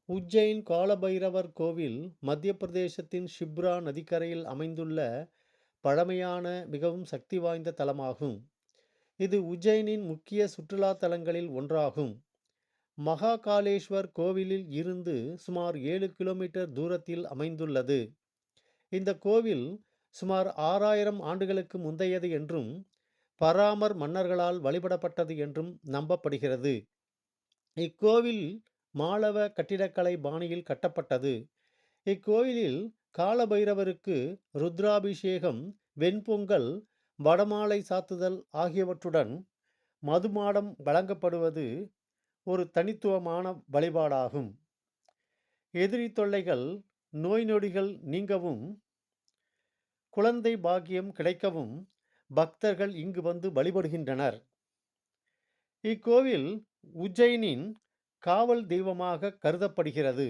உஜ்ஜைன் காலபைரவர் கோவில் மத்திய பிரதேசத்தின் ஷிப்ரா நதிக்கரையில் அமைந்துள்ள பழமையான மிகவும் சக்தி வாய்ந்த தலமாகும். இது உஜ்ஜைனின் முக்கிய சுற்றுலா தலங்களில் ஒன்றாகும். மகாகாலேஸ்வர் கோவிலில் இருந்து சுமார் 7 கிலோமீட்டர் தூரத்தில் அமைந்துள்ளது. இந்த கோவில் சுமார் 6000 ஆண்டுகளுக்கு முந்தையது என்றும் பராமர் மன்னர்களால் வழிபடப்பட்டது என்றும் நம்பப்படுகிறது. இக்கோவில் மாளவ கட்டிடக்கலை பாணியில் கட்டப்பட்டது. இக்கோயிலில் காலபைரவருக்கு ருத்ராபிஷேகம், வெண்பொங்கல், வடமாலை சாத்துதல் ஆகியவற்றுடன் மதுமாடம் வழங்கப்படுவது ஒரு தனித்துவமான வழிபாடாகும். எதிரி தொல்லைகள், நோய் நொடிகள் நீங்கவும், குழந்தை பாக்கியம் கிடைக்கவும் பக்தர்கள் இங்கு வந்து வழிபடுகின்றனர். இக்கோவில் உஜ்ஜைனின் காவல் தெய்வமாக கருதப்படுகிறது.